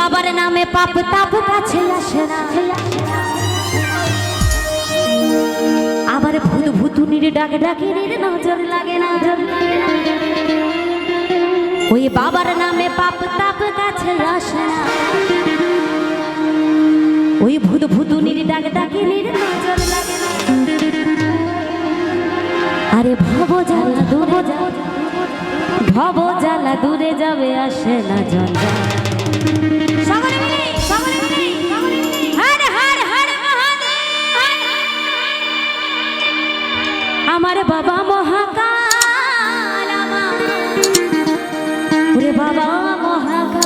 বাবার নামে পাপ তাপ কাছে আসে না, আবার ভূত ভূতুনির ডাক ডাকির নজর লাগে না। ওই বাবার নামে পাপ তাপ কাছে আসে না, ওই ভূত ভূতুনির ডাক ডাকির নজর লাগে না। আরে ভব জ্বালা দূরে যাবে, ভব জ্বালা দূরে যাবে আসে না জঞ্জা। আমার বাবা মহাকাল, আমার ওরে বাবা মহাকাল।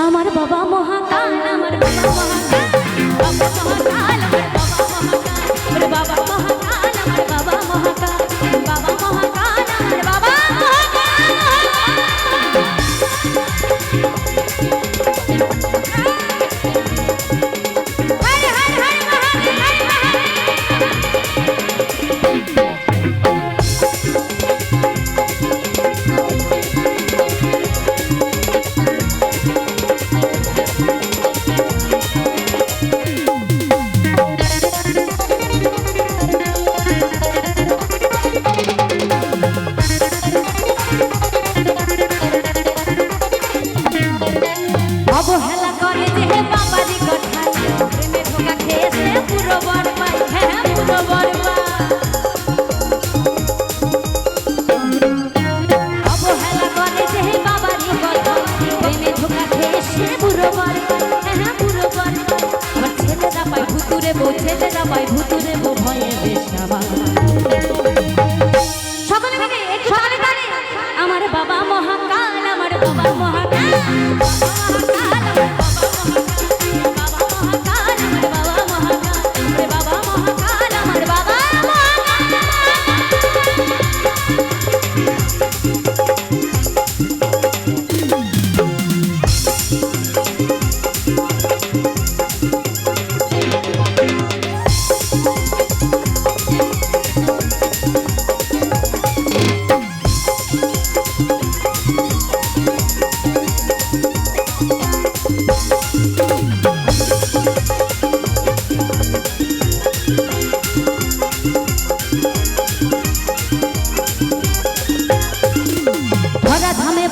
আমার বাবা মহাকাল, আমার বাবা মহাকাল, বাবা মহাকাল, আমার বাবা মহাকাল, আমার বাবা মহাকাল, বাবা মহাকাল, আমার বাবা অবহেলা করে যে বাবারি কথায়, প্রেমে ধোঁকা খেয়েছে পুরো বরবাদ, হ্যাঁ পুরো বরবাদ। অবহেলা করে যে বাবারি কথায়, প্রেমে ধোঁকা খেয়েছে পুরো বরবাদ, হ্যাঁ পুরো বরবাদ। আমার ছেলেরা পায় ভুতুরে বউ, ছেলেরা পায় ভুতুরে বউ, ভয়ে বেশাবা। সকলে মিলে সকলে তালি। আমার বাবা মহাকাল, আমার বাবা মহাকাল,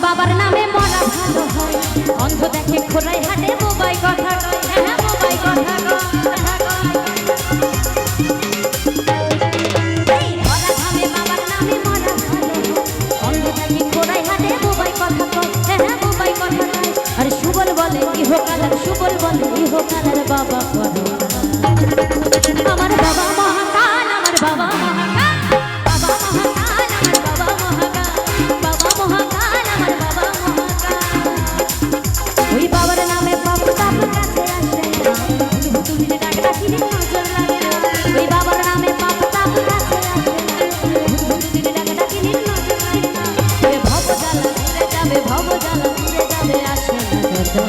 বাবার নামে মরা ভালো হয়, অন্ধ দেখে খোলাই হাটে মোবাইল কথা কয়, হ্যাঁ মোবাইল কথা কয়। মরা ধামে বাবার নামে মরা ভালো হয়, অন্ধ দেখে খোলাই হাটে মোবাইল কথা কয়, হ্যাঁ মোবাইল কথা কয়। আর সুবল বলে ইহকালের, সুবল বলে ইহকালের বাবা করো। আমার বাবা মহাকাল, আমার বাবা মহাকাল, বাবা মহাকাল, আমার বাবা মহাকাল, বাবা মহাকাল, আমার বাবা মহাকাল। ওই বাবার নামে পাপ তাপ কাছে আসে না, ভুতুনির ডাক ডাকিলে নজর লাগে না। ওই বাবার নামে পাপ তাপ কাছে আসে না, ভুতুনির ডাক ডাকিলে নজর লাগে না। ভব জ্বালা দূরে যাবে, ভব জ্বালা দূরে যাবে আসে না জঞ্জা।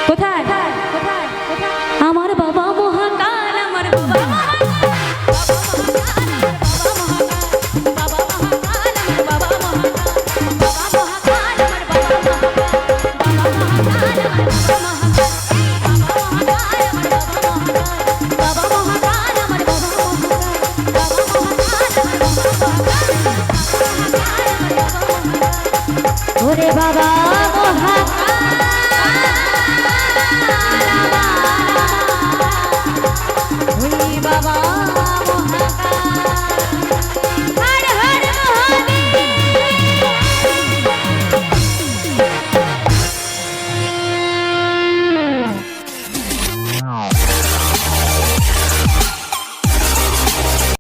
কোথায় কোথায় আমার বাবা মহাকাল, আমার বাবা মহাকাল। বাবা